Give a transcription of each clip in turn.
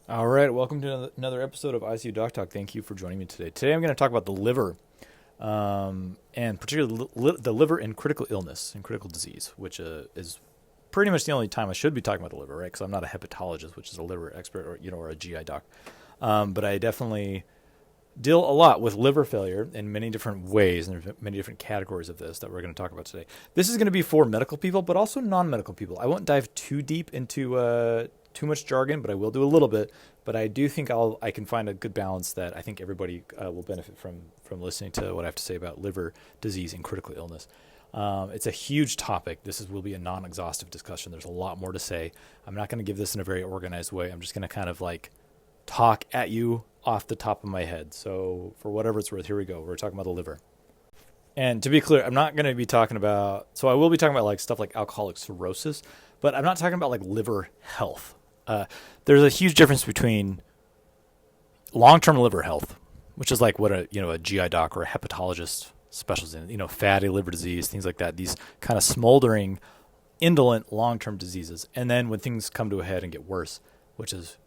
All right, welcome to another episode of ICU Doc Talk. Thank you for joining me today. Today I'm going to talk about the liver, and particularly the liver in critical illness and critical disease, which is pretty much the only time I should be talking about the liver, right? Because I'm not a hepatologist, which is a liver expert, or a GI doc. But I definitely deal a lot with liver failure in many different ways, and there's many different categories of this that we're going to talk about today. This is going to be for medical people, but also non-medical people. I won't dive too deep into too much jargon, but I will do a little bit. But I do think I can find a good balance that I think everybody will benefit from listening to what I have to say about liver disease and critical illness. It's a huge topic. Will be a non-exhaustive discussion. There's a lot more to say. I'm not going to give this in a very organized way. I'm just going to kind of like talk at you off the top of my head. So for whatever it's worth, here we go. We're talking about the liver. And to be clear, I'm not going to be talking about, so I will be talking about like stuff like alcoholic cirrhosis, but I'm not talking about like liver health. There's a huge difference between long-term liver health, which is like what a GI doc or a hepatologist specializes in, fatty liver disease, things like that, these kind of smoldering, indolent long-term diseases. And then when things come to a head and get worse, which is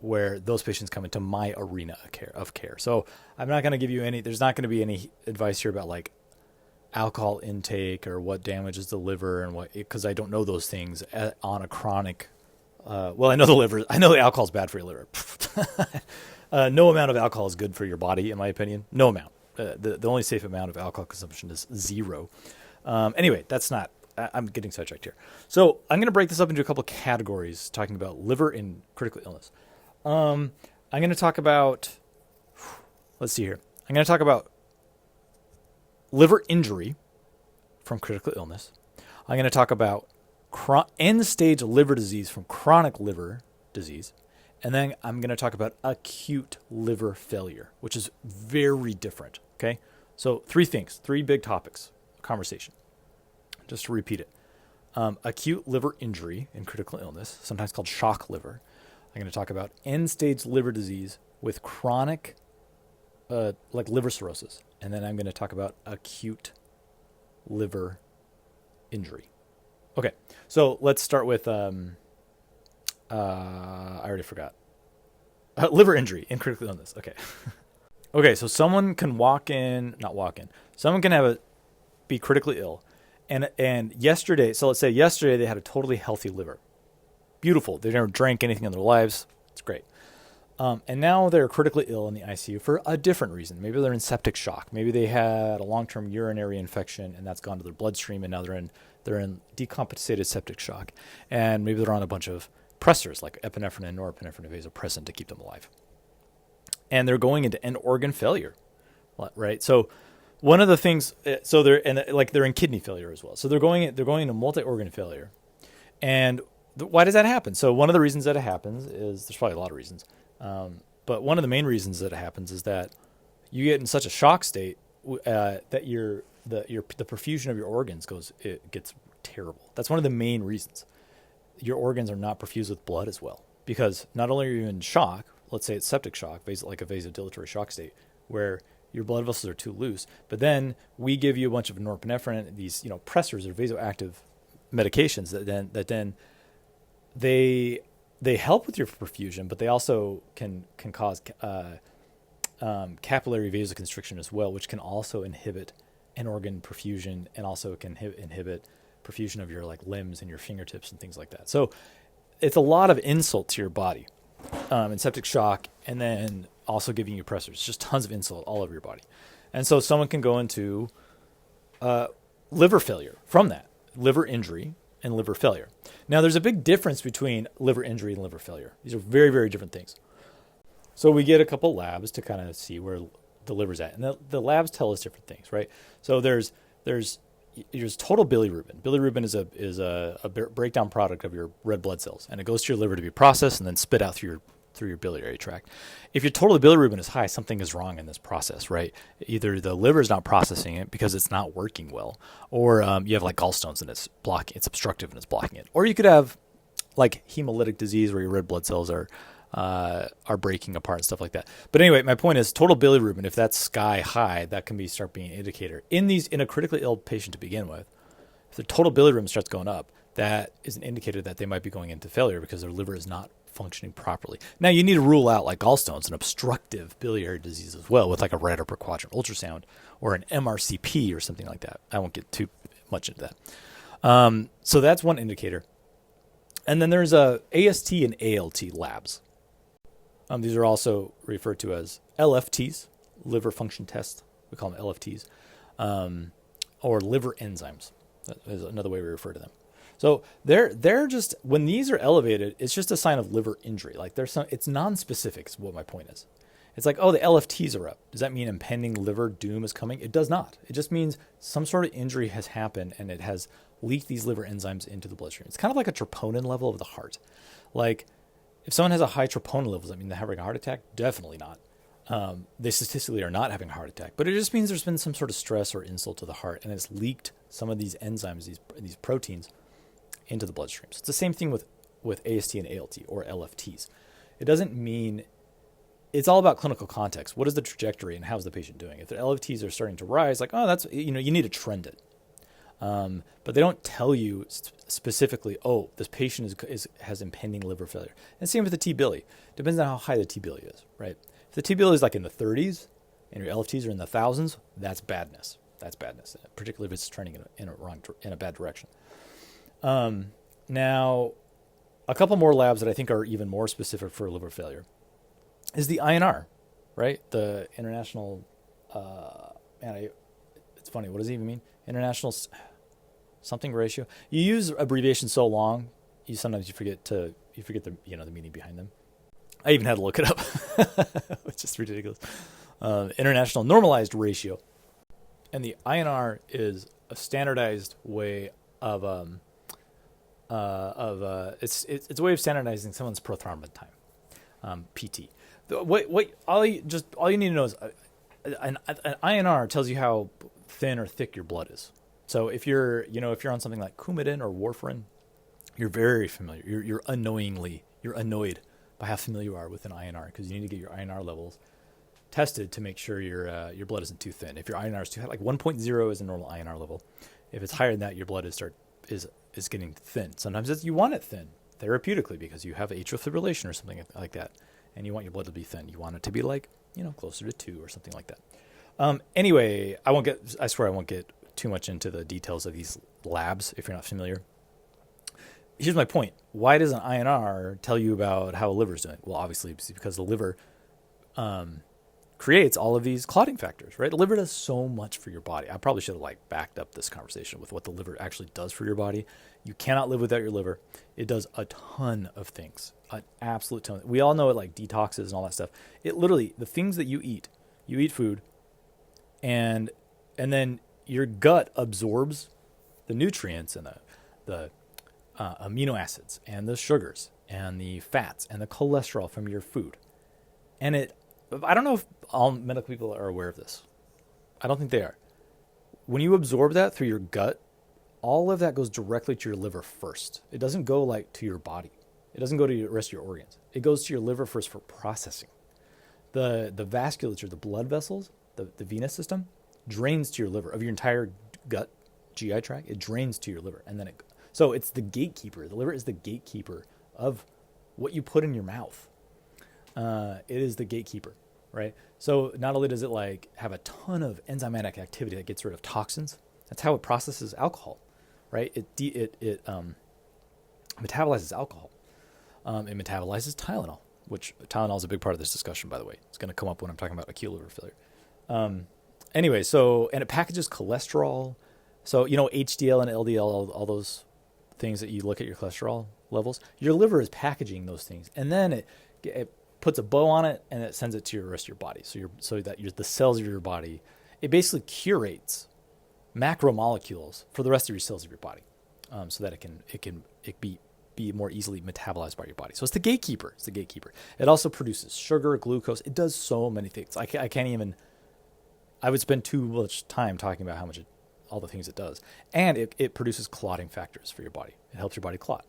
where those patients come into my arena of care. So I'm not going to give you there's not going to be any advice here about like alcohol intake or what damages the liver and because I don't know those things on a chronic. I know the alcohol is bad for your liver. No amount of alcohol is good for your body, in my opinion. No amount. The only safe amount of alcohol consumption is 0. Anyway, I'm getting sidetracked here. So I'm going to break this up into a couple of categories, talking about liver in critical illness. I'm going to talk about, let's see here. I'm going to talk about liver injury from critical illness. I'm going to talk about end-stage liver disease from chronic liver disease. And then I'm going to talk about acute liver failure, which is very different. Okay. So 3 things, 3 big topics, conversation. Just to repeat it. Acute liver injury in critical illness, sometimes called shock liver. I'm going to talk about end-stage liver disease with chronic, like liver cirrhosis. And then I'm going to talk about acute liver injury. Okay, so let's start with, I already forgot. Liver injury in critical illness. Okay. Okay, so someone can someone can be critically ill. And yesterday, so let's say yesterday they had a totally healthy liver. Beautiful. They never drank anything in their lives. It's great. And now they're critically ill in the ICU for a different reason. Maybe they're in septic shock. Maybe they had a long-term urinary infection and that's gone to their bloodstream and now they're in decompensated septic shock. And maybe they're on a bunch of pressors like epinephrine and norepinephrine vasopressin to keep them alive. And they're going into end organ failure, right? So one of the things, they're in kidney failure as well. So they're going into multi-organ failure. And why does that happen? So one of the reasons that it happens is, there's probably a lot of reasons, but one of the main reasons that it happens is that you get in such a shock state that the perfusion of your organs gets terrible. That's one of the main reasons. Your organs are not perfused with blood as well, because not only are you in shock, let's say it's septic shock, like a vasodilatory shock state, where your blood vessels are too loose, but then we give you a bunch of norepinephrine, these pressors or vasoactive medications that then they help with your perfusion, but they also can cause capillary vasoconstriction as well, which can also inhibit an organ perfusion and also can inhibit perfusion of your like limbs and your fingertips and things like that. So it's a lot of insult to your body in septic shock, and then also giving you pressors, just tons of insult all over your body. And so someone can go into liver failure from that, liver injury and liver failure. Now, there's a big difference between liver injury and liver failure. These are very, very different things. So we get a couple labs to kind of see where the liver's at. And the labs tell us different things, right? So there's total bilirubin. Bilirubin is a breakdown product of your red blood cells, and it goes to your liver to be processed and then spit out through your biliary tract. If your total bilirubin is high, something is wrong in this process, right? Either the liver is not processing it because it's not working well, or you have like gallstones and it's obstructive and it's blocking it. Or you could have like hemolytic disease where your red blood cells are breaking apart and stuff like that. But anyway, my point is total bilirubin, if that's sky high, that can start being an indicator. In a critically ill patient to begin with, if the total bilirubin starts going up, that is an indicator that they might be going into failure because their liver is not functioning properly. Now, you need to rule out like gallstones and obstructive biliary disease as well with like a red upper quadrant ultrasound or an MRCP or something like that. I won't get too much into that. So that's one indicator. And then there's AST and ALT labs. These are also referred to as LFTs, liver function tests. We call them LFTs, or liver enzymes. That is another way we refer to them. So they're just, when these are elevated, it's just a sign of liver injury. Like it's non-specific is what my point is. It's like, oh, the LFTs are up. Does that mean impending liver doom is coming? It does not. It just means some sort of injury has happened and it has leaked these liver enzymes into the bloodstream. It's kind of like a troponin level of the heart. Like if someone has a high troponin level, does that mean they're having a heart attack? Definitely not. They statistically are not having a heart attack, but it just means there's been some sort of stress or insult to the heart and it's leaked some of these enzymes, these proteins into the bloodstream. So it's the same thing with AST and ALT or LFTs. It doesn't mean, it's all about clinical context. What is the trajectory and how's the patient doing? If the LFTs are starting to rise, like, oh, that's, you need to trend it. But they don't tell you specifically, oh, this patient has impending liver failure. And same with the T-bili. Depends on how high the T-bili is, right? If the T-bili is like in the 30s and your LFTs are in the thousands, that's badness. That's badness, particularly if it's trending in a bad direction. Now, a couple more labs that I think are even more specific for liver failure is the INR, right? The international, it's funny, what does it even mean? International something ratio. You use abbreviations so long, sometimes you forget the meaning behind them. I even had to look it up, which is ridiculous. International normalized ratio. And the INR is a standardized way of it's a way of standardizing someone's prothrombin time, PT. All you need to know is an INR tells you how thin or thick your blood is. So if you're on something like Coumadin or warfarin, you're very familiar. You're annoyed by how familiar you are with an INR because you need to get your INR levels tested to make sure your blood isn't too thin. If your INR is too high, like 1.0 is a normal INR level. If it's higher than that, your blood is getting thin. Sometimes you want it thin therapeutically because you have atrial fibrillation or something like that, and you want your blood to be thin. You want it to be like closer to 2 or something like that. Anyway, I swear I won't get too much into the details of these labs if you're not familiar. Here's my point. Why does an INR tell you about how a liver is doing? Well, obviously it's because the liver creates all of these clotting factors, right? The liver does so much for your body. I probably should have backed up this conversation with what the liver actually does for your body. You cannot live without your liver. It does a ton of things, an absolute ton. We all know it, like detoxes and all that stuff. It literally, the things that you eat food, and then your gut absorbs the nutrients and the amino acids and the sugars and the fats and the cholesterol from your food. And I don't know if all medical people are aware of this. I don't think they are. When you absorb that through your gut, all of that goes directly to your liver first. It doesn't go to your body. It doesn't go to the rest of your organs. It goes to your liver first for processing. The vasculature, the blood vessels, the venous system drains to your liver of your entire gut, GI tract. It drains to your liver, and then so it's the gatekeeper. The liver is the gatekeeper of what you put in your mouth. It is the gatekeeper, right? So not only does it have a ton of enzymatic activity that gets rid of toxins, that's how it processes alcohol, right? It metabolizes alcohol. It metabolizes Tylenol, which Tylenol is a big part of this discussion, by the way. It's going to come up when I'm talking about acute liver failure. Anyway, and it packages cholesterol. So, HDL and LDL, all those things that you look at your cholesterol levels, your liver is packaging those things. And then it puts a bow on it and it sends it to the rest of your body. So that the cells of your body, it basically curates macromolecules for the rest of your cells of your body, so that it can be more easily metabolized by your body. So it's the gatekeeper. It also produces sugar, glucose. It does so many things. I would spend too much time talking about all the things it does. And it produces clotting factors for your body. It helps your body clot.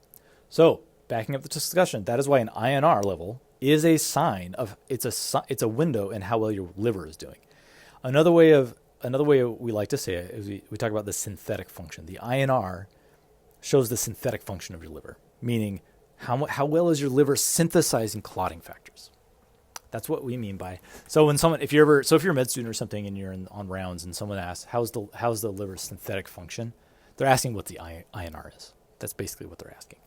So backing up the discussion, that is why an INR level is a sign of, it's a window in how well your liver is doing. Another way we like to say it is we talk about the synthetic function. The INR shows the synthetic function of your liver, meaning How well is your liver synthesizing clotting factors? That's what we mean by. So when someone, if you're a med student or something and you're on rounds and someone asks, how's the liver's synthetic function? They're asking what the INR is. That's basically what they're asking.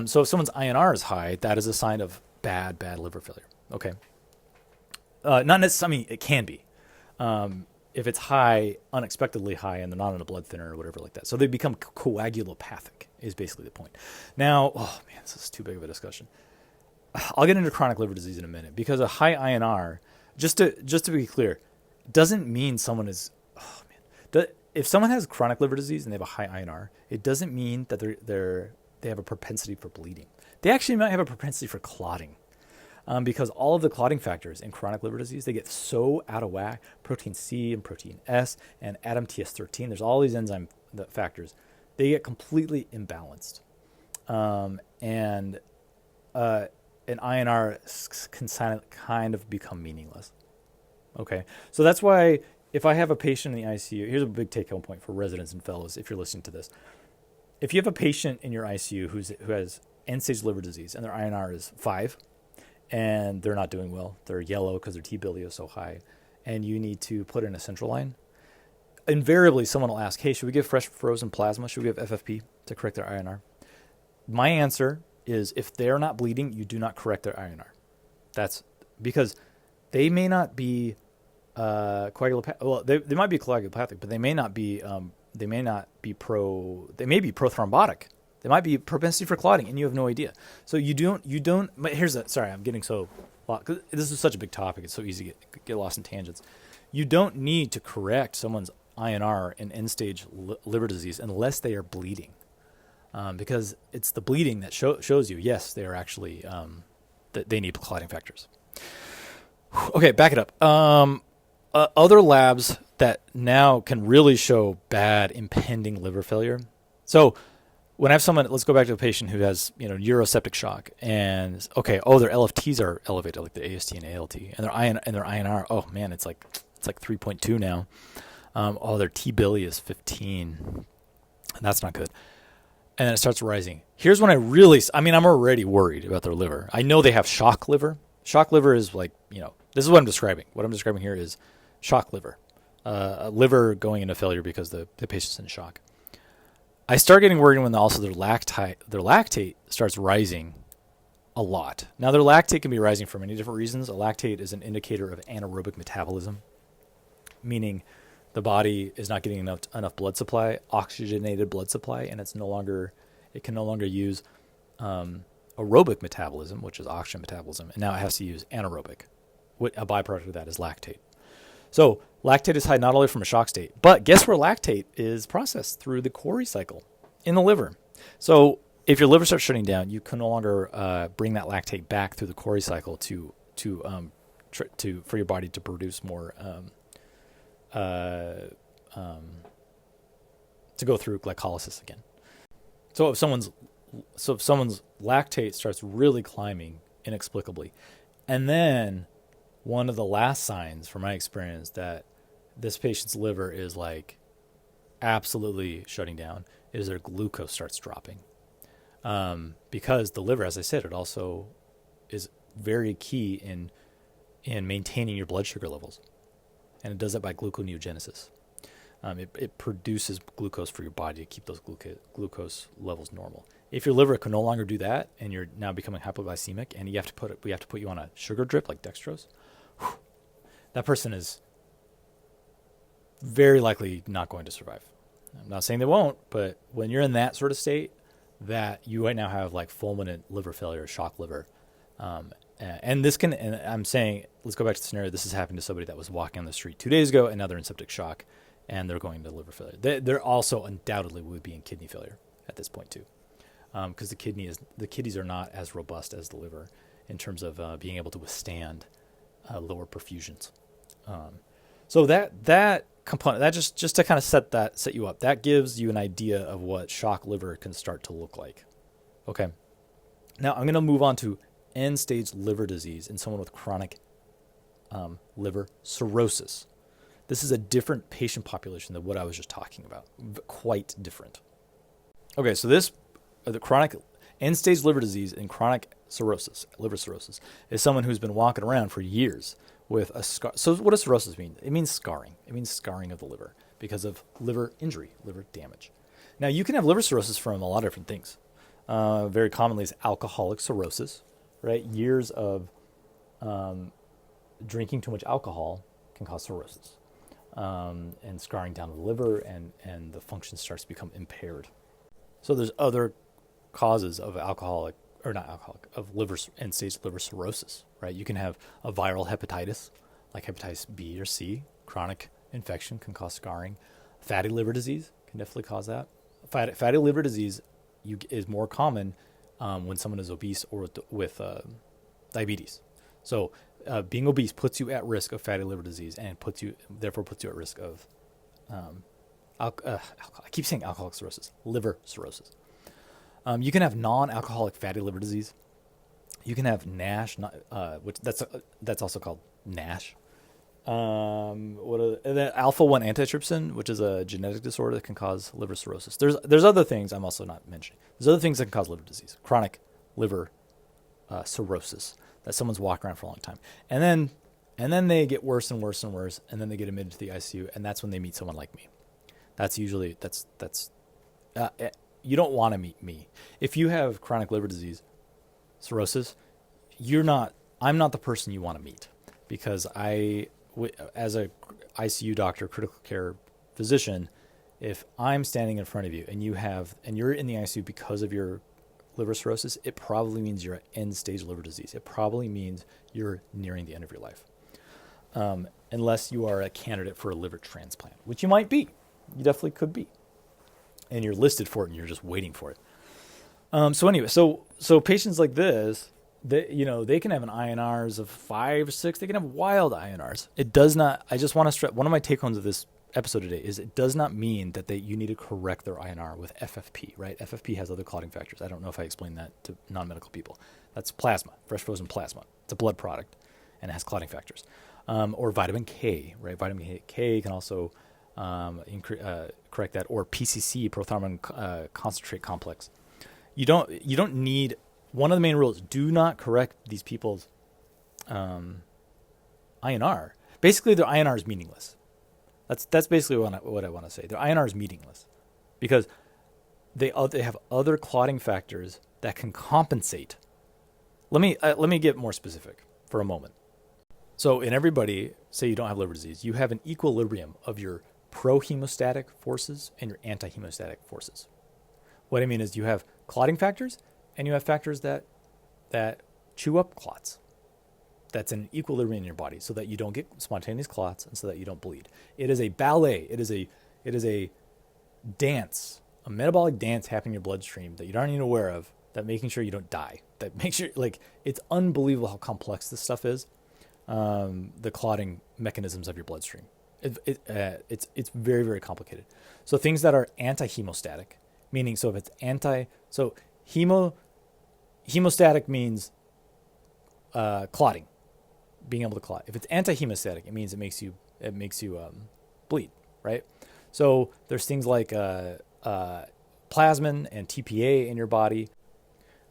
So if someone's INR is high, that is a sign of bad liver failure. Okay. Not necessarily, I mean, it can be. If it's high, unexpectedly high, and they're not on a blood thinner or whatever like that. So they become coagulopathic is basically the point. Now, oh man, this is too big of a discussion. I'll get into chronic liver disease in a minute because a high INR, just to be clear, doesn't mean someone is, oh man, if someone has chronic liver disease and they have a high INR, it doesn't mean that they have a propensity for bleeding. They actually might have a propensity for clotting. Because all of the clotting factors in chronic liver disease, they get so out of whack. Protein C and protein S and ADAMTS13. There's all these enzyme factors. They get completely imbalanced. And an INR can kind of become meaningless. Okay, so that's why if I have a patient in the ICU, here's a big take-home point for residents and fellows if you're listening to this. If you have a patient in your ICU who has end-stage liver disease and their INR is 5, and they're not doing well. They're yellow because their T-billy is so high, and you need to put in a central line. Invariably, someone will ask, hey, should we give fresh frozen plasma? Should we give FFP to correct their INR? My answer is if they're not bleeding, you do not correct their INR. That's because they may not be coagulopathic. Well, they might be coagulopathic, but they may be prothrombotic. They might be propensity for clotting, and you have no idea. So you don't. But sorry, I'm getting so. Cause this is such a big topic. It's so easy to get lost in tangents. You don't need to correct someone's INR in end-stage liver disease unless they are bleeding, because it's the bleeding that shows you, yes, they are actually that they need clotting factors. Okay, back it up. Other labs that now can really show bad impending liver failure. So when I have someone, let's go back to a patient who has, uroseptic shock, and their LFTs are elevated, like the AST and ALT, and their INR, oh man, it's like 3.2 now. Their T-billy is 15. That's not good. And then it starts rising. Here's when I'm already worried about their liver. I know they have shock liver. Shock liver is like, this is what I'm describing. What I'm describing here is shock liver, a liver going into failure because the patient's in shock. I start getting worried when also their lactate starts rising a lot. Now, their lactate can be rising for many different reasons. A lactate is an indicator of anaerobic metabolism, meaning the body is not getting enough blood supply, oxygenated blood supply, and it can no longer use aerobic metabolism, which is oxygen metabolism, and now it has to use anaerobic. A byproduct of that is lactate. So lactate is high not only from a shock state, but guess where lactate is processed? Through the Cori cycle in the liver. So if your liver starts shutting down, you can no longer bring that lactate back through the Cori cycle for your body to produce more to go through glycolysis again. So if someone's lactate starts really climbing inexplicably, and then one of the last signs from my experience that this patient's liver is like absolutely shutting down is their glucose starts dropping. Because the liver, as I said, it also is very key in maintaining your blood sugar levels. And it does it by gluconeogenesis. It produces glucose for your body to keep those glucose levels normal. If your liver can no longer do that, and you're now becoming hypoglycemic, and we have to put you on a sugar drip like dextrose, that person is very likely not going to survive. I'm not saying they won't, but when you're in that sort of state, that you right now have like fulminant liver failure, shock liver, and I'm saying, let's go back to the scenario. This has happened to somebody that was walking on the street 2 days ago, and now they're in septic shock, and they're going to liver failure. They're also undoubtedly would be in kidney failure at this point too, because the kidneys are not as robust as the liver in terms of being able to withstand lower perfusions. So that component, that just to kind of set you up, that gives you an idea of what shock liver can start to look like. Okay. Now I'm going to move on to end-stage liver disease in someone with chronic liver cirrhosis. This is a different patient population than what I was just talking about. Quite different. Okay, so the chronic End-stage liver disease and chronic cirrhosis, liver cirrhosis, is someone who's been walking around for years with a scar. So what does cirrhosis mean? It means scarring. It means scarring of the liver because of liver injury, liver damage. Now, you can have liver cirrhosis from a lot of different things. Very commonly is alcoholic cirrhosis, right? Years of drinking too much alcohol can cause cirrhosis. And scarring down the liver, and the function starts to become impaired. So there's other causes of of end-stage liver cirrhosis, right? You can have a viral hepatitis, like hepatitis B or C. Chronic infection can cause scarring. Fatty liver disease can definitely cause that. Fatty liver disease is more common when someone is obese or with diabetes. So being obese puts you at risk of fatty liver disease, and therefore puts you at risk of I keep saying alcoholic cirrhosis, liver cirrhosis. You can have non-alcoholic fatty liver disease. You can have NASH, which that's also called NASH. The alpha-1 antitrypsin, which is a genetic disorder that can cause liver cirrhosis. There's other things I'm also not mentioning. There's other things that can cause liver disease, chronic liver cirrhosis, that someone's walking around for a long time, and then they get worse and worse and worse, and then they get admitted to the ICU, and that's when they meet someone like me. You don't want to meet me if you have chronic liver disease, cirrhosis. I'm not the person you want to meet, because as a ICU doctor, critical care physician, if I'm standing in front of you and you're in the ICU because of your liver cirrhosis, it probably means you're at end-stage liver disease. It probably means you're nearing the end of your life, unless you are a candidate for a liver transplant, which you might be. You definitely could be, and you're listed for it, and you're just waiting for it. So patients like this, they can have an INRs of 5 or 6. They can have wild INRs. It does not. I just want to stress. One of my take homes of this episode today is it does not mean that you need to correct their INR with FFP, right? FFP has other clotting factors. I don't know if I explained that to non-medical people. That's plasma, fresh frozen plasma. It's a blood product, and it has clotting factors. Or vitamin K, right? Vitamin K can also correct that, or PCC, prothrombin concentrate complex. You don't need. One of the main rules: do not correct these people's INR. Basically, their INR is meaningless. That's basically what I want to say. Their INR is meaningless because they have other clotting factors that can compensate. Let me get more specific for a moment. So in everybody, say you don't have liver disease, you have an equilibrium of your pro-hemostatic forces and your anti-hemostatic forces. What I mean is you have clotting factors and you have factors that chew up clots. That's an equilibrium in your body so that you don't get spontaneous clots and so that you don't bleed. It is a ballet. It is a dance, a metabolic dance happening in your bloodstream that you aren't even aware of, that making sure you don't die. That makes sure, it's unbelievable how complex this stuff is. The clotting mechanisms of your bloodstream. It's very, very complicated. So things that are anti-hemostatic, meaning if it's hemostatic means clotting, being able to clot. If it's anti-hemostatic, it means it makes you bleed, right? So there's things like plasmin and TPA in your body,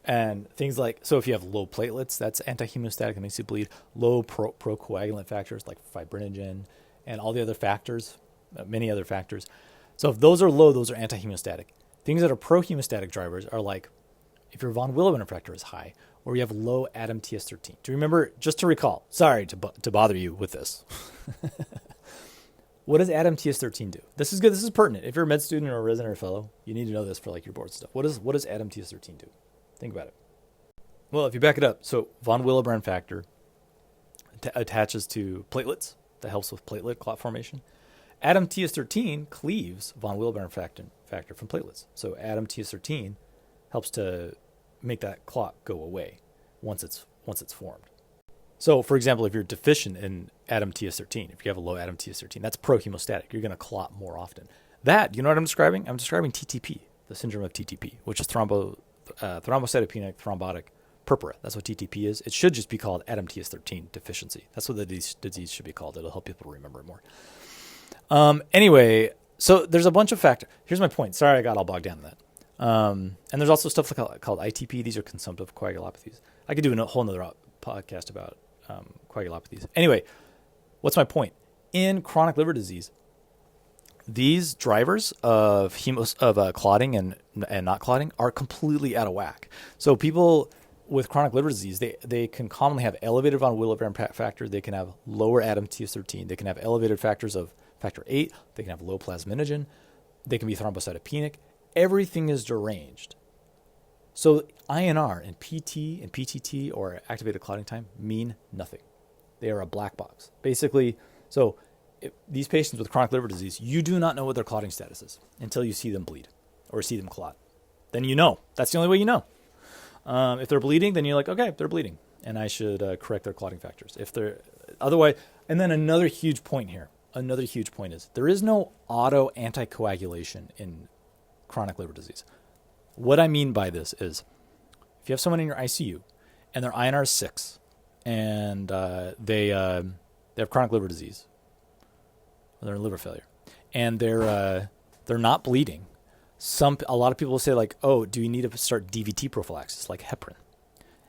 and things like, so if you have low platelets, that's anti-hemostatic, it makes you bleed. Low procoagulant factors like fibrinogen and all the other factors, many other factors. So if those are low, those are anti-hemostatic. Things that are pro-hemostatic drivers are like if your von Willebrand factor is high, or you have low ADAMTS13. Do you remember, just to recall, sorry to bother you with this. What does ADAMTS13 do? This is good. This is pertinent. If you're a med student or a resident or fellow, you need to know this for your board stuff. What does ADAMTS13 do? Think about it. Well, if you back it up, so von Willebrand factor attaches to platelets. That helps with platelet clot formation. ADAMTS13 cleaves von Willebrand factor from platelets. So ADAMTS13 helps to make that clot go away once it's formed. So, for example, if you're deficient in ADAMTS13, if you have a low ADAMTS13, that's pro-hemostatic. You're going to clot more often. That, you know what I'm describing? I'm describing TTP, the syndrome of TTP, which is thrombocytopenic thrombotic purpura. That's what TTP is. It should just be called ADAMTS13 deficiency. That's what the disease should be called. It'll help people remember it more. Anyway, so there's a bunch of factors. Here's my point. Sorry I got all bogged down in that. And there's also stuff called ITP. These are consumptive coagulopathies. I could do a whole nother podcast about coagulopathies. Anyway, what's my point? In chronic liver disease, these drivers of clotting and not clotting are completely out of whack. So people with chronic liver disease, they can commonly have elevated von Willebrand factor. They can have lower ADAM-TS13. They can have elevated factors of factor 8. They can have low plasminogen. They can be thrombocytopenic. Everything is deranged. So INR and PT and PTT or activated clotting time mean nothing. They are a black box. Basically, so if these patients with chronic liver disease, you do not know what their clotting status is until you see them bleed or see them clot. Then you know. That's the only way you know. If they're bleeding, then you're like, okay, they're bleeding, and I should correct their clotting factors. If they're otherwise, and then another huge point here. Another huge point is there is no auto anticoagulation in chronic liver disease. What I mean by this is, if you have someone in your ICU and their INR is 6, and they have chronic liver disease, or they're in liver failure, and they're not bleeding. A lot of people will say like, oh, do you need to start DVT prophylaxis like heparin?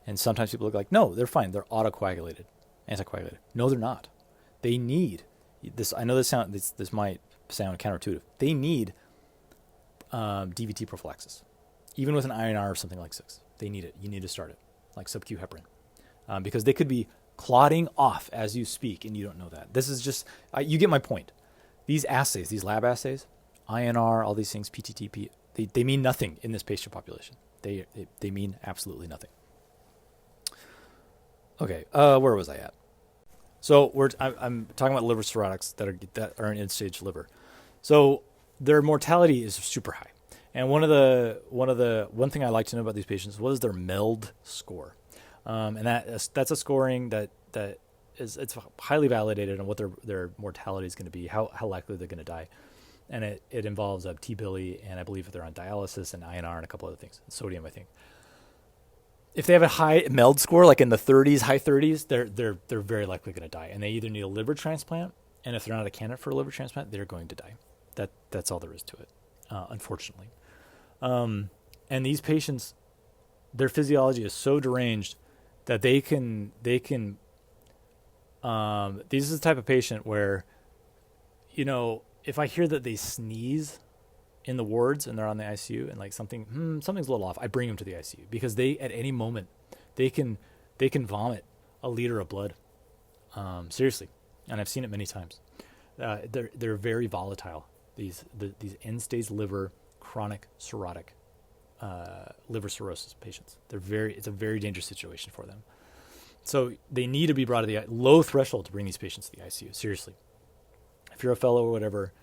And sometimes people look like, no, they're fine. They're autocoagulated, anticoagulated. No, they're not. They need this. I know this might sound counterintuitive. They need DVT prophylaxis, even with an INR of something like 6. They need it. You need to start it, like sub-Q heparin, because they could be clotting off as you speak, and you don't know that. This is just you get my point. These assays, these lab assays, INR, all these things, PTTP, they mean nothing in this patient population. They mean absolutely nothing. Okay, where was I at? So I'm talking about liver cirrhotics that are in end-stage liver. So their mortality is super high. And one thing I like to know about these patients, what is their MELD score? And that's a scoring that it's highly validated on what their mortality is going to be, how likely they're going to die. And it involves T-bili, and I believe if they're on dialysis and INR and a couple other things, sodium, I think. If they have a high MELD score, like in the 30s, high 30s, they're very likely going to die, and they either need a liver transplant, and if they're not a candidate for a liver transplant, they're going to die. That's all there is to it, unfortunately. And these patients, their physiology is so deranged that they can. This is the type of patient where, if I hear that they sneeze in the wards and they're on the ICU and like something's a little off, I bring them to the ICU because they at any moment they can vomit a liter of blood. Seriously, and I've seen it many times. They're very volatile. These end-stage liver chronic cirrhotic liver cirrhosis patients. It's a very dangerous situation for them. So they need to be brought to the low threshold to bring these patients to the ICU. Seriously. If you're a fellow or whatever,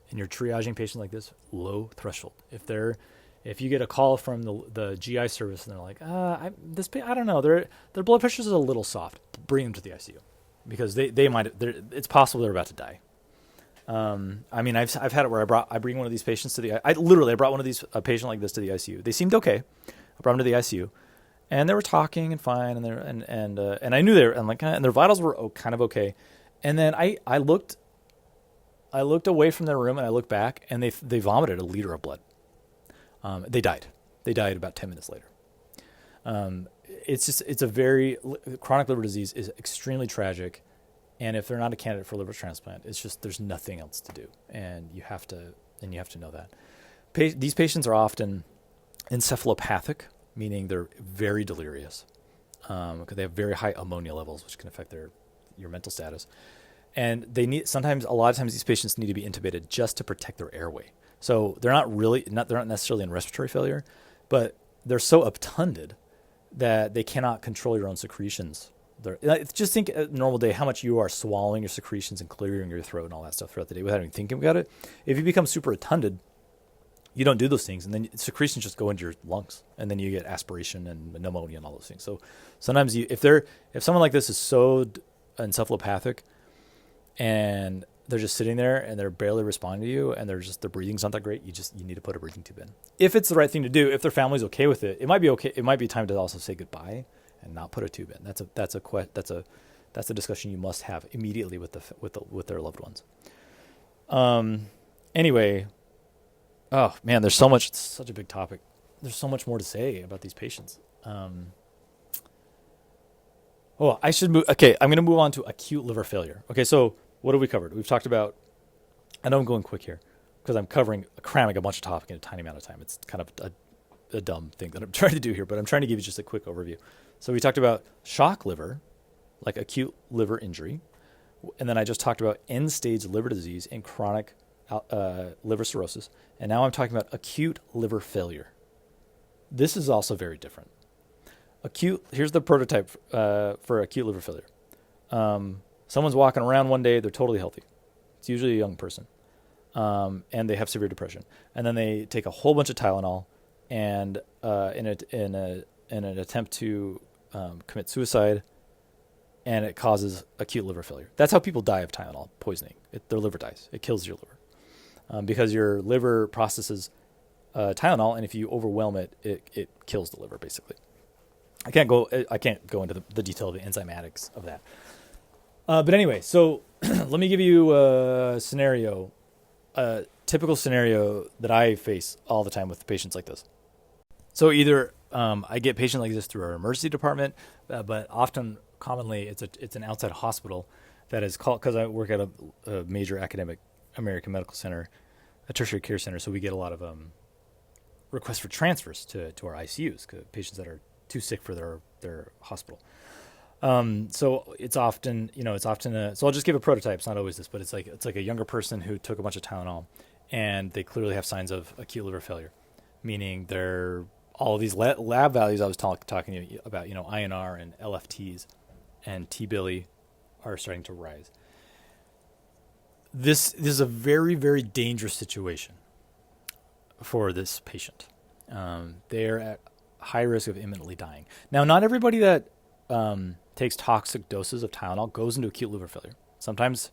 and you're triaging patients like this, low threshold. If you get a call from the GI service and they're like, I don't know, their blood pressure is a little soft, bring them to the ICU because it's possible they're about to die. I've had it where I bring one of these patients to the. I brought one of these a patient like this to the ICU. They seemed okay. I brought them to the ICU, and they were talking and fine, and I knew they were and their vitals were kind of okay, and then I looked away from their room and I looked back and they vomited a liter of blood. They died. They died about 10 minutes later. It's a very chronic liver disease is extremely tragic. And if they're not a candidate for liver transplant, it's just, there's nothing else to do. And you have to know that. These patients are often encephalopathic, meaning they're very delirious. Because they have very high ammonia levels, which can affect your mental status. And a lot of times these patients need to be intubated just to protect their airway. So they're not necessarily in respiratory failure, but they're so obtunded that they cannot control your own secretions. Just think a normal day, how much you are swallowing your secretions and clearing your throat and all that stuff throughout the day without even thinking about it. If you become super obtunded, you don't do those things, and then secretions just go into your lungs, and then you get aspiration and pneumonia and all those things. So sometimes if someone like this is so encephalopathic, and they're just sitting there and they're barely responding to you and their breathing's not that great, you need to put a breathing tube in. If it's the right thing to do, if their family's okay with it, it might be okay. It might be time to also say goodbye and not put a tube in. That's a discussion you must have immediately with their loved ones. Anyway, oh man, there's so much. It's such a big topic. there's so much more to say about these patients. I should move. Okay, I'm going to move on to acute liver failure. Okay, so what have we covered? We've talked about, I know I'm going quick here because I'm cramming a bunch of topic in a tiny amount of time. It's kind of a dumb thing that I'm trying to do here, but I'm trying to give you just a quick overview. So we talked about shock liver, like acute liver injury. And then I just talked about end-stage liver disease and chronic liver cirrhosis. And now I'm talking about acute liver failure. This is also very different. Here's the prototype for acute liver failure. Someone's walking around one day, they're totally healthy. It's usually a young person. And they have severe depression. And then they take a whole bunch of Tylenol and in an attempt to commit suicide, and it causes acute liver failure. That's how people die of Tylenol poisoning. Their liver dies. It kills your liver because your liver processes Tylenol, and if you overwhelm it, it kills the liver basically. I can't go into the detail of the enzymatics of that. But anyway, so let me give you a scenario, a typical scenario that I face all the time with patients like this. So either I get patients like this through our emergency department, but commonly it's an outside hospital that is called, because I work at a major academic American medical center, a tertiary care center, so we get a lot of requests for transfers to our ICUs, patients that are too sick for their hospital. So it's often, so I'll just give a prototype. It's not always this, but it's like a younger person who took a bunch of Tylenol and they clearly have signs of acute liver failure, meaning all of these lab values I was talking to you about, INR and LFTs and T-Billy are starting to rise. This is a very, very dangerous situation for this patient. They are at high risk of imminently dying. Now, not everybody that takes toxic doses of Tylenol goes into acute liver failure. Sometimes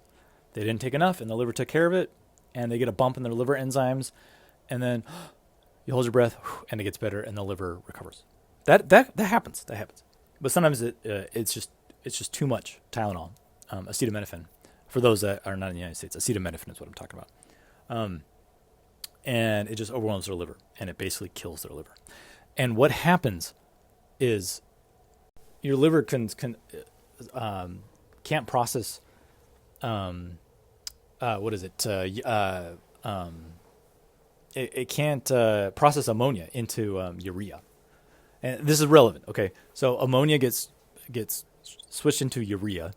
they didn't take enough and the liver took care of it and they get a bump in their liver enzymes, and then you hold your breath and it gets better and the liver recovers. That happens. That happens. But sometimes it's just too much Tylenol, acetaminophen. For those that are not in the United States, acetaminophen is what I'm talking about. And it just overwhelms their liver and it basically kills their liver. And what happens is your liver can't process it can't process ammonia into urea. And this is relevant. Okay, so ammonia gets switched into urea,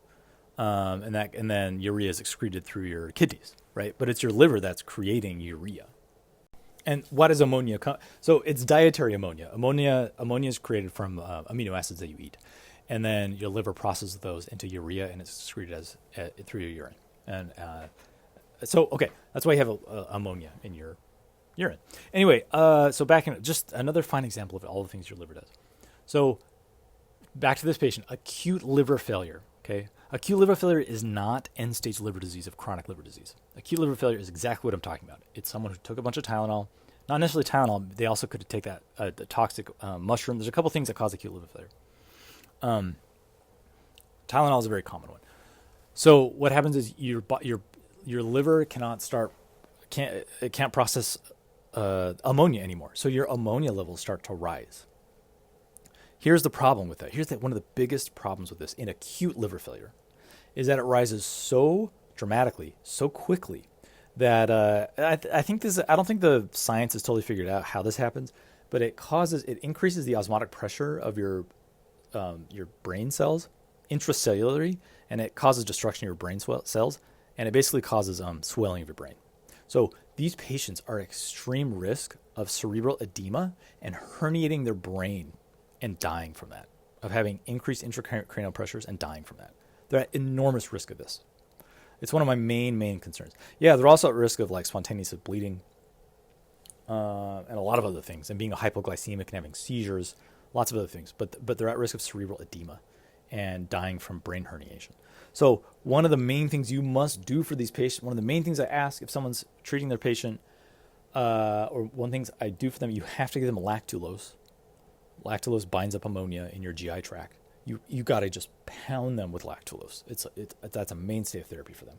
and then urea is excreted through your kidneys, right? But it's your liver that's creating urea. And what is ammonia? So it's dietary ammonia. Ammonia is created from amino acids that you eat, and then your liver processes those into urea, and it's excreted through your urine. And that's why you have ammonia in your urine. Anyway, so back in just another fine example of all the things your liver does. So back to this patient, acute liver failure. Okay, acute liver failure is not end-stage liver disease of chronic liver disease. Acute liver failure is exactly what I'm talking about. It's someone who took a bunch of Tylenol, not necessarily Tylenol. They also could take that the toxic mushroom. There's a couple things that cause acute liver failure. Tylenol is a very common one. So what happens is your liver can't process ammonia anymore. So your ammonia levels start to rise. Here's the problem with that. One of the biggest problems with this in acute liver failure is that it rises so dramatically, so quickly that I don't think the science has totally figured out how this happens, but it increases the osmotic pressure of your brain cells intracellularly, and it causes destruction of your brain cells, and it basically causes swelling of your brain. So these patients are at extreme risk of cerebral edema and herniating their brain and dying from that, of having increased intracranial pressures and dying from that. They're at enormous risk of this. It's one of my main concerns. Yeah, they're also at risk of like spontaneous bleeding and a lot of other things, and being hypoglycemic and having seizures, lots of other things. But they're at risk of cerebral edema and dying from brain herniation. So one of the main things you must do for these patients, one of the main things I ask if someone's treating their patient, or one of the things I do for them, you have to give them lactulose. Lactulose binds up ammonia in your GI tract. You got to just pound them with lactulose. That's a mainstay of therapy for them.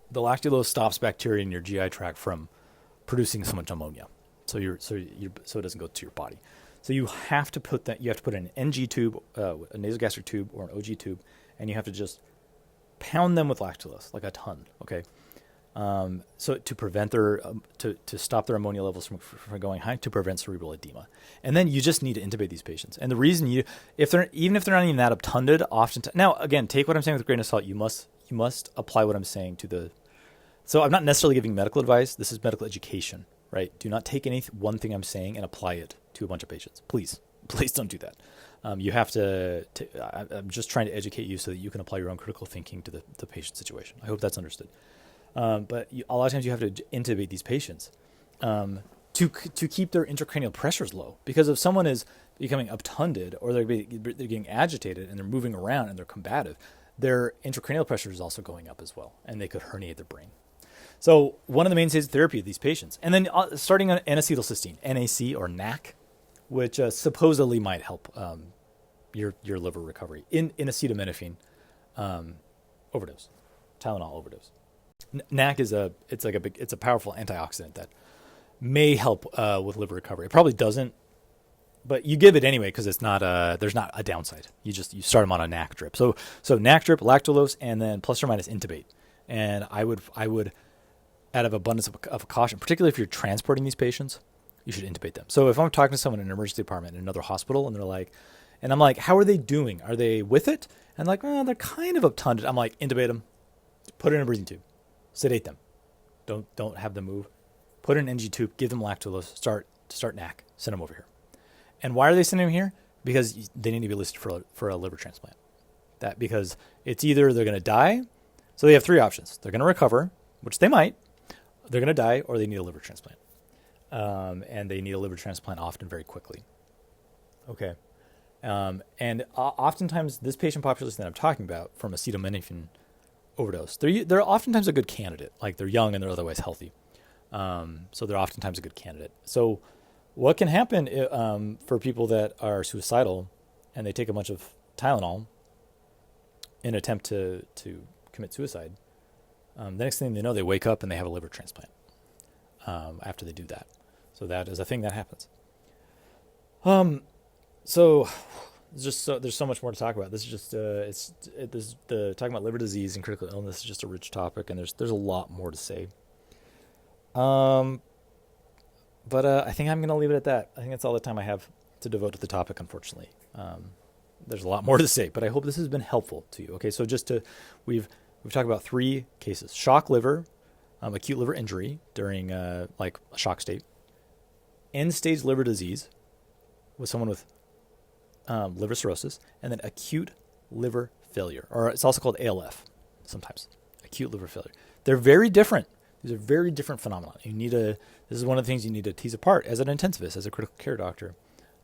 The lactulose stops bacteria in your GI tract from producing so much ammonia. so it doesn't go to your body. So you have to put an NG tube, a nasogastric tube, or an OG tube, and you have to just pound them with lactulose, like a ton. Okay. So to prevent to stop their ammonia levels from going high, to prevent cerebral edema. And then you just need to intubate these patients. And the reason even if they're not even that obtunded, now again, take what I'm saying with a grain of salt. You must apply what I'm saying so I'm not necessarily giving medical advice. This is medical education, right? Do not take one thing I'm saying and apply it to a bunch of patients. Please don't do that. You have to, I'm just trying to educate you so that you can apply your own critical thinking to the patient situation. I hope that's understood. But a lot of times you have to intubate these patients to keep their intracranial pressures low. Because if someone is becoming obtunded or they're getting agitated and they're moving around and they're combative, their intracranial pressure is also going up as well, and they could herniate their brain. So one of the mainstays of therapy of these patients, and then starting on N-acetylcysteine, NAC or NAC, which supposedly might help your liver recovery in acetaminophen overdose, Tylenol overdose. NAC is a powerful antioxidant that may help with liver recovery. It probably doesn't, but you give it anyway because it's not there's not a downside. You start them on a NAC drip. So NAC drip, lactulose, and then plus or minus intubate. And I would out of abundance of caution, particularly if you're transporting these patients, you should intubate them. So if I'm talking to someone in an emergency department in another hospital and I'm like, how are they doing? Are they with it? And like, well, they're kind of obtunded. I'm like, intubate them, put it in a breathing tube. Sedate them. Don't have them move. Put in an NG tube. Give them lactulose. Start NAC. Send them over here. And why are they sending them here? Because they need to be listed for a liver transplant. Because it's either they're going to die. So they have three options. They're going to recover, which they might. They're going to die, or they need a liver transplant. And they need a liver transplant often very quickly. Okay. And oftentimes this patient population that I'm talking about from acetaminophen overdose, they're oftentimes a good candidate. Like they're young and they're otherwise healthy. So they're oftentimes a good candidate. So what can happen for people that are suicidal and they take a bunch of Tylenol in an attempt to commit suicide, the next thing they know, they wake up and they have a liver transplant after they do that. So that is a thing that happens. So there's so much more to talk about. This is just talking about liver disease and critical illness is just a rich topic, and there's a lot more to say. But I think I'm going to leave it at that. I think that's all the time I have to devote to the topic, unfortunately. There's a lot more to say, but I hope this has been helpful to you. Okay, so we've talked about three cases: shock liver, acute liver injury during like a shock state, end-stage liver disease with someone with liver cirrhosis, and then acute liver failure, or it's also called ALF sometimes, acute liver failure. They're very different. These are very different phenomena. This is one of the things you need to tease apart as an intensivist, as a critical care doctor.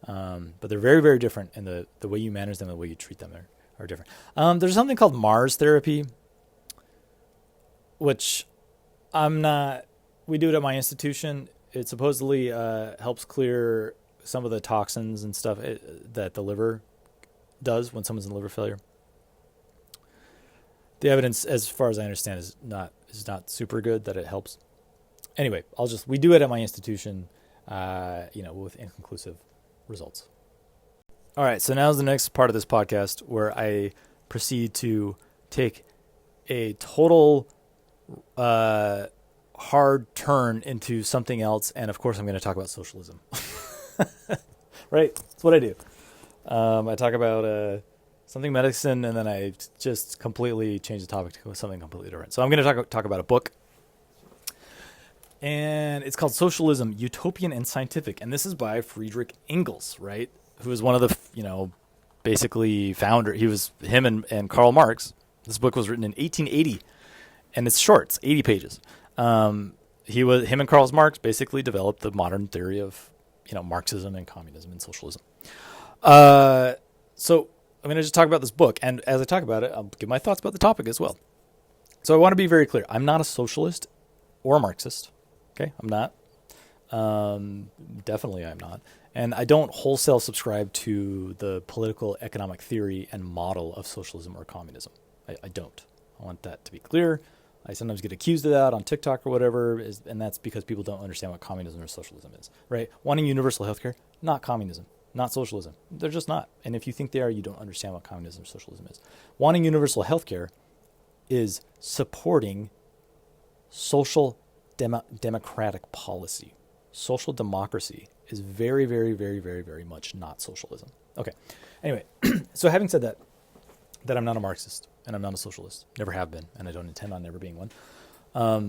But they're very, very different, and the way you manage them and the way you treat them are different. There's something called Mars therapy, which we do it at my institution. It supposedly helps clear some of the toxins and stuff that the liver does when someone's in liver failure. The evidence, as far as I understand, is not super good that it helps. Anyway, we do it at my institution, with inconclusive results. All right, so now's the next part of this podcast where I proceed to take a total hard turn into something else, and of course I'm going to talk about socialism. Right? That's what I do. I talk about something medicine, and then I just completely change the topic to something completely different. So I'm going to talk about a book, and it's called Socialism, Utopian and Scientific, and this is by Friedrich Engels, right? Who is one of the, basically founder. He was him and Karl Marx. This book was written in 1880, and it's short. It's 80 pages. Him and Karl Marx basically developed the modern theory of Marxism and communism and socialism. So I'm going to just talk about this book, and as I talk about it, I'll give my thoughts about the topic as well. So I want to be very clear. I'm not a socialist or a Marxist. Okay, I'm not. Definitely I'm not. And I don't wholesale subscribe to the political economic theory and model of socialism or communism. I don't. I want that to be clear. I sometimes get accused of that on TikTok or whatever, and that's because people don't understand what communism or socialism is, right? Wanting universal healthcare, not communism, not socialism. They're just not. And if you think they are, you don't understand what communism or socialism is. Wanting universal healthcare is supporting social democratic policy. Social democracy is very, very, very, very, very much not socialism. Okay. Anyway, so having said that I'm not a Marxist and I'm not a socialist, never have been, and I don't intend on never being one.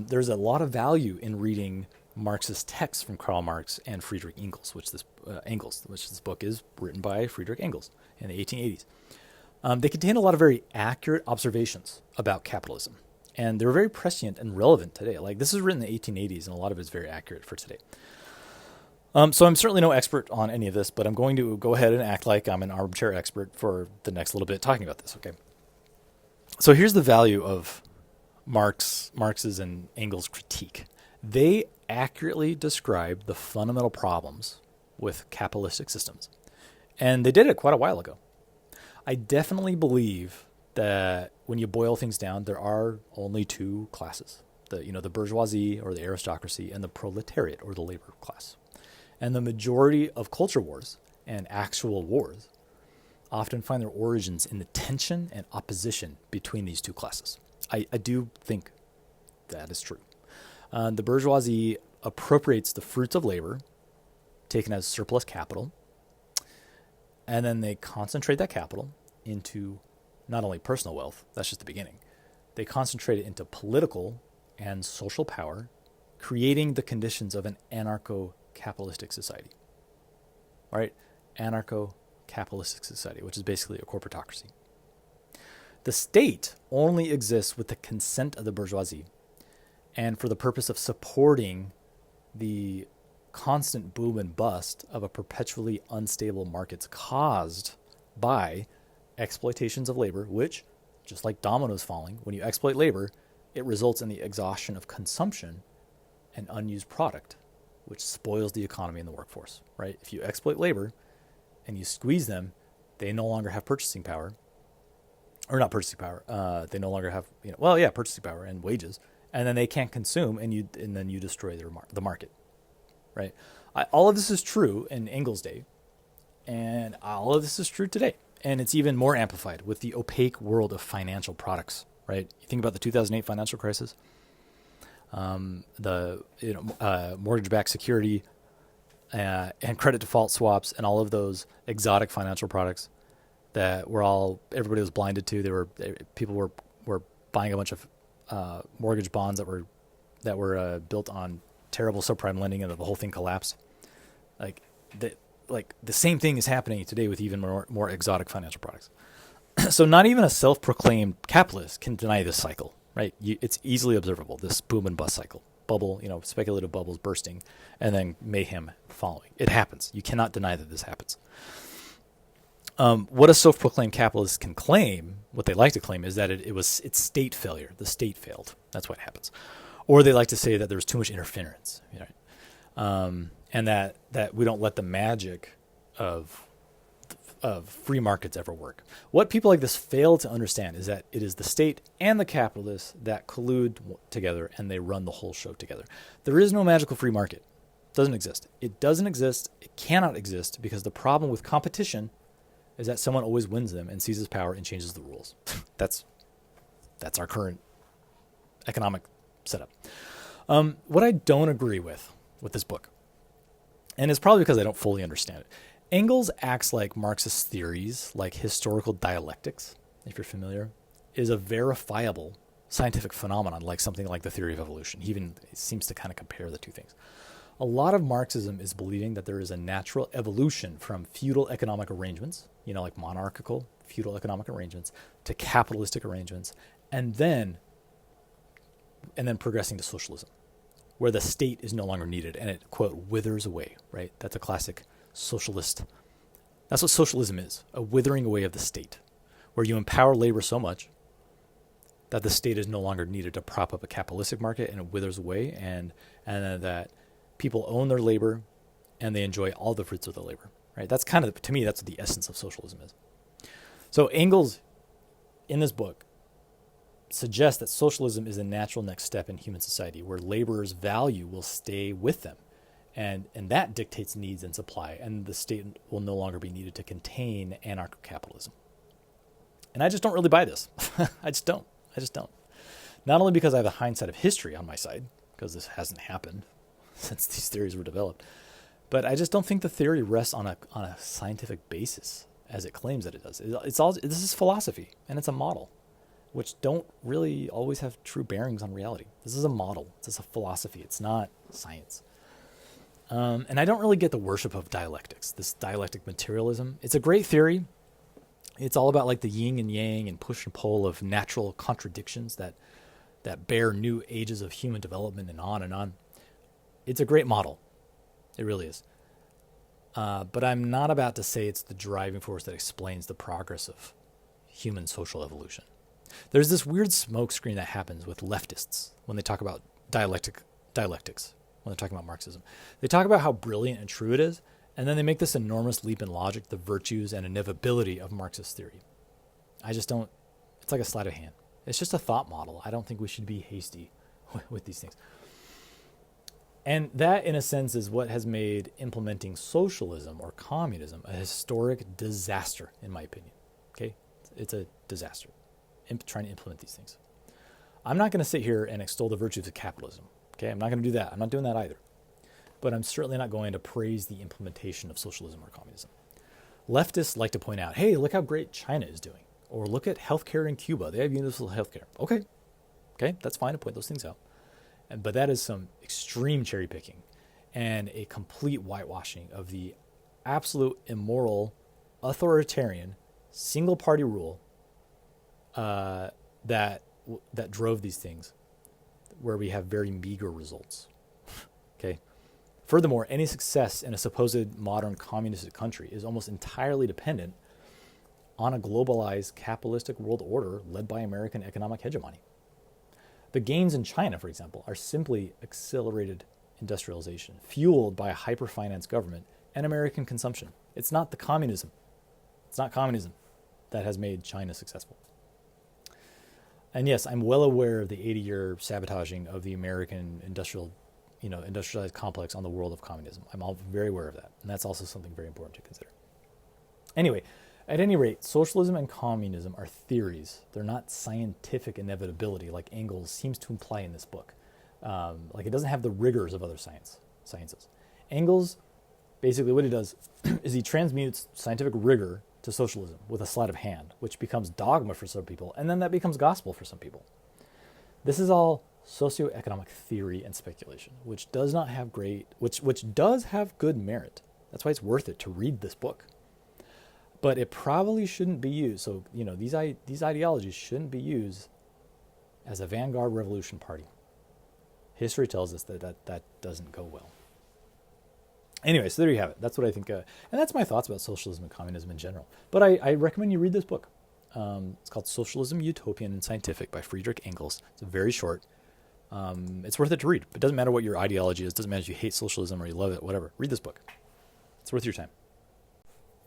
There's a lot of value in reading Marxist texts from Karl Marx and Friedrich Engels, which this book is written by Friedrich Engels in the 1880s. They contain a lot of very accurate observations about capitalism, and they're very prescient and relevant today. Like, this is written in the 1880s, and a lot of it's very accurate for today. So I'm certainly no expert on any of this, but I'm going to go ahead and act like I'm an armchair expert for the next little bit talking about this, okay? So here's the value of Marx's and Engels' critique. They accurately describe the fundamental problems with capitalistic systems, and they did it quite a while ago. I definitely believe that when you boil things down, there are only two classes: the bourgeoisie or the aristocracy, and the proletariat or the labor class. And the majority of culture wars and actual wars often find their origins in the tension and opposition between these two classes. I do think that is true. The bourgeoisie appropriates the fruits of labor taken as surplus capital, and then they concentrate that capital into not only personal wealth, that's just the beginning. They concentrate it into political and social power, creating the conditions of an anarcho-capitalistic society. All right? Anarcho-capitalistic society, which is basically a corporatocracy. The state only exists with the consent of the bourgeoisie and for the purpose of supporting the constant boom and bust of a perpetually unstable markets caused by exploitations of labor, which, just like dominoes falling, when you exploit labor, it results in the exhaustion of consumption and unused product, which spoils the economy and the workforce, right? If you exploit labor and you squeeze them, they no longer have purchasing power, or not purchasing power. They no longer have, purchasing power and wages, and then they can't consume, and then you destroy the market, right? All of this is true in Engels' day, and all of this is true today, and it's even more amplified with the opaque world of financial products, right? You think about the 2008 financial crisis. Mortgage-backed security and credit default swaps and all of those exotic financial products that everybody was blinded to. People were buying a bunch of mortgage bonds that were built on terrible subprime lending, and the whole thing collapsed. The same thing is happening today with even more exotic financial products. So not even a self-proclaimed capitalist can deny this cycle. Right, it's easily observable, this boom and bust cycle, bubble, speculative bubbles bursting, and then mayhem following. It happens. You cannot deny that this happens. What a self-proclaimed capitalist can claim, what they like to claim, is that it's state failure. The state failed. That's what happens. Or they like to say that there's too much interference, and that we don't let the magic of free markets ever work. What people like this fail to understand is that it is the state and the capitalists that collude together, and they run the whole show together. There is no magical free market. It doesn't exist. It doesn't exist. It cannot exist, because the problem with competition is that someone always wins them and seizes power and changes the rules. That's our current economic setup. What I don't agree with this book, and it's probably because I don't fully understand it, Engels acts like Marxist theories, like historical dialectics, if you're familiar, is a verifiable scientific phenomenon, like something like the theory of evolution. He even seems to kind of compare the two things. A lot of Marxism is believing that there is a natural evolution from feudal economic arrangements, like monarchical feudal economic arrangements, to capitalistic arrangements, and then progressing to socialism, where the state is no longer needed and it, quote, withers away, right? That's a classic socialist. That's what socialism is, a withering away of the state, where you empower labor so much that the state is no longer needed to prop up a capitalistic market, and it withers away, and that people own their labor and they enjoy all the fruits of the labor, right? That's kind of, to me, that's what the essence of socialism is. So Engels, in this book, suggests that socialism is a natural next step in human society where laborers' value will stay with them. And that dictates needs and supply, and the state will no longer be needed to contain anarcho-capitalism. And I just don't really buy this. I just don't. Not only because I have the hindsight of history on my side, because this hasn't happened since these theories were developed, but I just don't think the theory rests on a scientific basis as it claims that it does. This is philosophy, and it's a model, which don't really always have true bearings on reality. This is a model. This is a philosophy. It's not science. And I don't really get the worship of dialectics, this dialectic materialism. It's a great theory. It's all about like the yin and yang and push and pull of natural contradictions that bear new ages of human development and on and on. It's a great model. It really is. But I'm not about to say it's the driving force that explains the progress of human social evolution. There's this weird smokescreen that happens with leftists when they talk about dialectics, when they're talking about Marxism. They talk about how brilliant and true it is, and then they make this enormous leap in logic, the virtues and inevitability of Marxist theory. I just don't, it's like a sleight of hand. It's just a thought model. I don't think we should be hasty with these things. And that, in a sense, is what has made implementing socialism or communism a historic disaster, in my opinion. Okay? It's a disaster, trying to implement these things. I'm not going to sit here and extol the virtues of capitalism. Okay? I'm not going to do that. I'm not doing that either. But I'm certainly not going to praise the implementation of socialism or communism. Leftists like to point out, hey, look how great China is doing. Or look at healthcare in Cuba. They have universal healthcare. Okay, that's fine to point those things out. But that is some extreme cherry picking and a complete whitewashing of the absolute immoral, authoritarian, single party rule that drove these things, where we have very meager results. Okay. Furthermore, any success in a supposed modern communistic country is almost entirely dependent on a globalized capitalistic world order led by American economic hegemony. The gains in China, for example, are simply accelerated industrialization, fueled by a hyper-financed government and American consumption. It's not communism that has made China successful. And yes, I'm well aware of the 80-year sabotaging of the American industrialized complex on the world of communism. I'm all very aware of that. And that's also something very important to consider. Anyway, at any rate, socialism and communism are theories. They're not scientific inevitability like Engels seems to imply in this book. Like it doesn't have the rigors of other sciences. Engels, basically what he does is he transmutes scientific rigor to socialism with a sleight of hand, which becomes dogma for some people, and then that becomes gospel for some people. This is all socioeconomic theory and speculation, which does have good merit. That's why it's worth it to read this book. But it probably shouldn't be used. So, these ideologies shouldn't be used as a vanguard revolution party. History tells us that doesn't go well. Anyway, so there you have it. That's what I think. And that's my thoughts about socialism and communism in general. But I recommend you read this book. It's called Socialism, Utopian and Scientific by Friedrich Engels. It's very short. It's worth it to read. It doesn't matter what your ideology is. It doesn't matter if you hate socialism or you love it, whatever. Read this book. It's worth your time.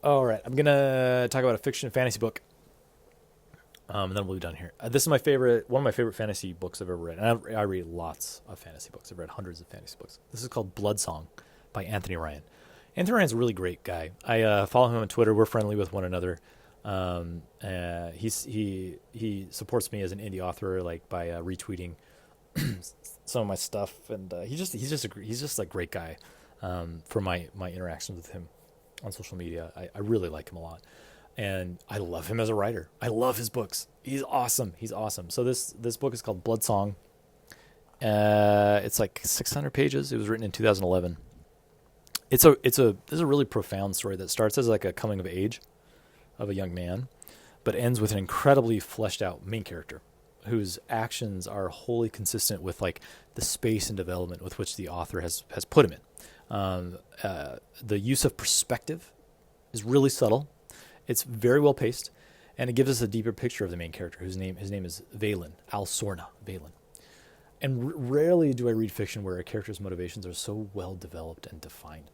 All right, I'm going to talk about a fiction and fantasy book, and then we'll be done here. This is one of my favorite fantasy books I've ever read. And I read lots of fantasy books. I've read hundreds of fantasy books. This is called Bloodsong by Anthony Ryan. Anthony Ryan's a really great guy. I follow him on Twitter. We're friendly with one another. He supports me as an indie author, like by retweeting some of my stuff, and he's just a great guy. For my interactions with him on social media, I really like him a lot, and I love him as a writer. I love his books. He's awesome. So this book is called Bloodsong. It's like 600 pages. It was written in 2011. This is a really profound story that starts as like a coming of age of a young man, but ends with an incredibly fleshed out main character whose actions are wholly consistent with like the space and development with which the author has put him in. The use of perspective is really subtle. It's very well paced, and it gives us a deeper picture of the main character, his name is Valen, Al-Sorna Valen. And rarely do I read fiction where a character's motivations are so well developed and defined.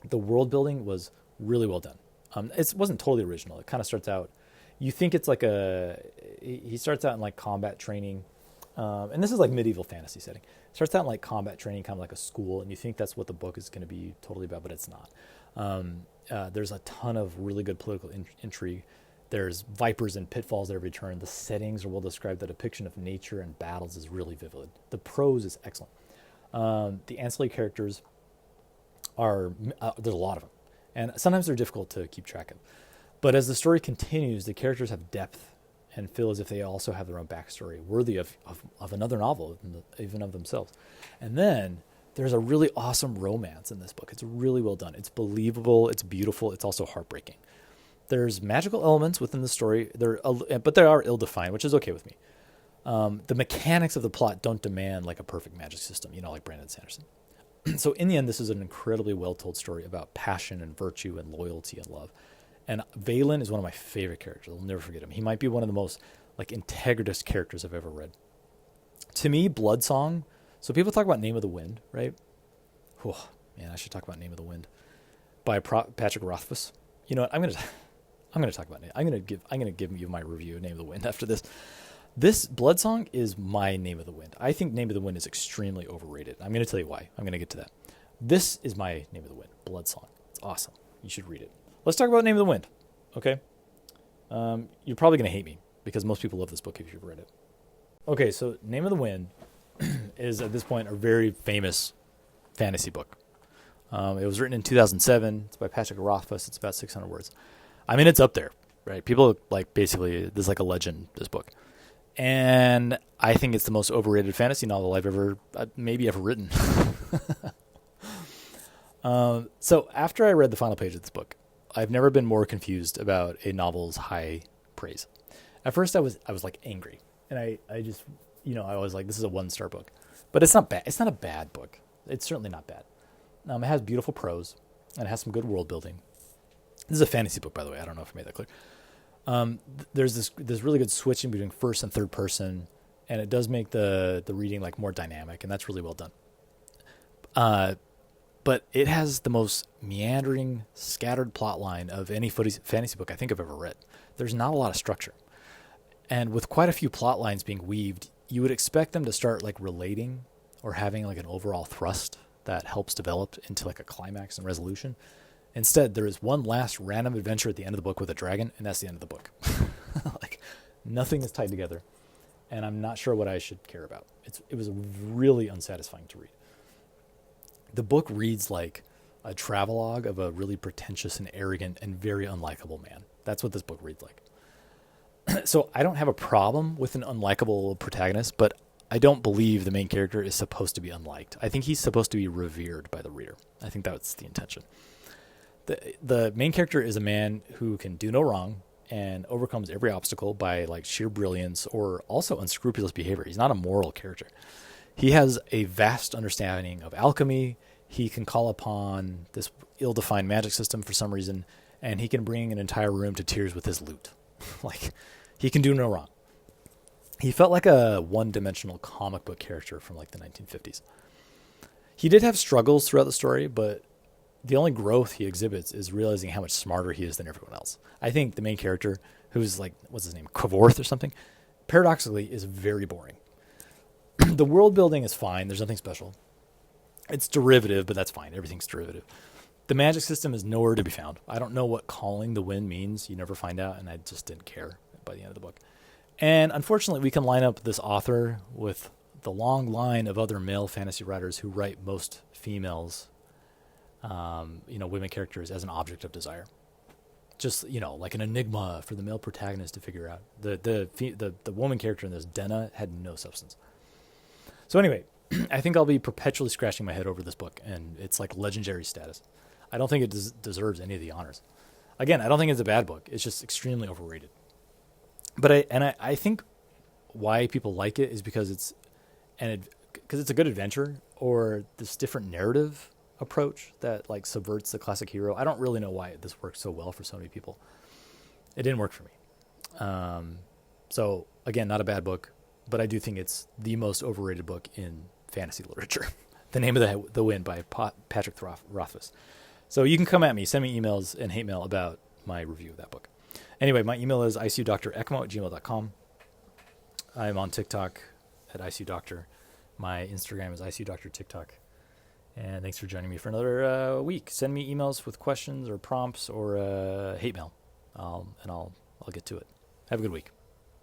The world building was really well done. It wasn't totally original. It kind of starts out, you think it's like he starts out in like combat training, and this is like medieval fantasy setting. Starts out in like combat training, kind of like a school, and you think that's what the book is going to be totally about, but it's not. There's a ton of really good political intrigue. There's vipers and pitfalls at every turn. The settings are well described. The depiction of nature and battles is really vivid. The prose is excellent. The ancillary characters are, there's a lot of them. And sometimes they're difficult to keep track of. But as the story continues, the characters have depth and feel as if they also have their own backstory, worthy of another novel, even of themselves. And then there's a really awesome romance in this book. It's really well done. It's believable. It's beautiful. It's also heartbreaking. There's magical elements within the story, but they are ill-defined, which is okay with me. The mechanics of the plot don't demand like a perfect magic system, like Brandon Sanderson. So in the end, this is an incredibly well-told story about passion and virtue and loyalty and love. And Valen is one of my favorite characters. I'll never forget him. He might be one of the most like integritous characters I've ever read. To me, Bloodsong. So people talk about Name of the Wind, right? Oh man, I should talk about Name of the Wind by Patrick Rothfuss. You know what? I'm gonna talk about it. I'm gonna give you my review of Name of the Wind after this. This Bloodsong is my Name of the Wind. I think Name of the Wind is extremely overrated. I'm going to tell you why. I'm going to get to that. This is my Name of the Wind, Bloodsong. It's awesome. You should read it. Let's talk about Name of the Wind, okay? You're probably going to hate me because most people love this book if you've read it. Okay, so Name of the Wind is, at this point, a very famous fantasy book. It was written in 2007. It's by Patrick Rothfuss. It's about 600 words. I mean, it's up there, right? People, like, basically, there's like a legend, this book. And I think it's the most overrated fantasy novel I've ever written. So after I read the final page of this book, I've never been more confused about a novel's high praise. At first I was like angry, and I just, I was like, this is a 1-star book, but it's not bad. It's not a bad book. It's certainly not bad. It has beautiful prose and it has some good world building. This is a fantasy book, by the way. I don't know if I made that clear. There's this really good switching between first and third person, and it does make the reading like more dynamic, and that's really well done. But it has the most meandering, scattered plot line of any fantasy book I think I've ever read. There's not a lot of structure, and with quite a few plot lines being weaved, you would expect them to start like relating or having like an overall thrust that helps develop into like a climax and resolution. Instead, there is one last random adventure at the end of the book with a dragon, and that's the end of the book. Like, nothing is tied together, and I'm not sure what I should care about. It was really unsatisfying to read. The book reads like a travelogue of a really pretentious and arrogant and very unlikable man. That's what this book reads like. So I don't have a problem with an unlikable protagonist, but I don't believe the main character is supposed to be unliked. I think he's supposed to be revered by the reader. I think that's the intention. The main character is a man who can do no wrong and overcomes every obstacle by like sheer brilliance or also unscrupulous behavior. He's not a moral character. He has a vast understanding of alchemy. He can call upon this ill-defined magic system for some reason, and he can bring an entire room to tears with his lute. Like, he can do no wrong. He felt like a one-dimensional comic book character from like the 1950s. He did have struggles throughout the story, but the only growth he exhibits is realizing how much smarter he is than everyone else. I think the main character, who's like, what's his name, Kvorth or something, paradoxically is very boring. The world building is fine. There's nothing special. It's derivative, but that's fine. Everything's derivative. The magic system is nowhere to be found. I don't know what calling the wind means. You never find out, and I just didn't care by the end of the book. And unfortunately, we can line up this author with the long line of other male fantasy writers who write most females, women characters as an object of desire. Just, like an enigma for the male protagonist to figure out. The woman character in this, Denna, had no substance. So anyway, I think I'll be perpetually scratching my head over this book and its like legendary status. I don't think it deserves any of the honors. Again, I don't think it's a bad book. It's just extremely overrated. But I think why people like it is because it's a good adventure or this different narrative approach that like subverts the classic hero. I don't really know why this works so well for so many people. It didn't work for me. So again, not a bad book, but I do think it's the most overrated book in fantasy literature. The Name of the Wind by Patrick Rothfuss. So you can come at me, send me emails and hate mail about my review of that book. Anyway, my email is icudrecmo@gmail.com. I'm on TikTok at ICU Doctor. My Instagram is ICU Doctor TikTok. And thanks for joining me for another week. Send me emails with questions or prompts or hate mail, and I'll get to it. Have a good week.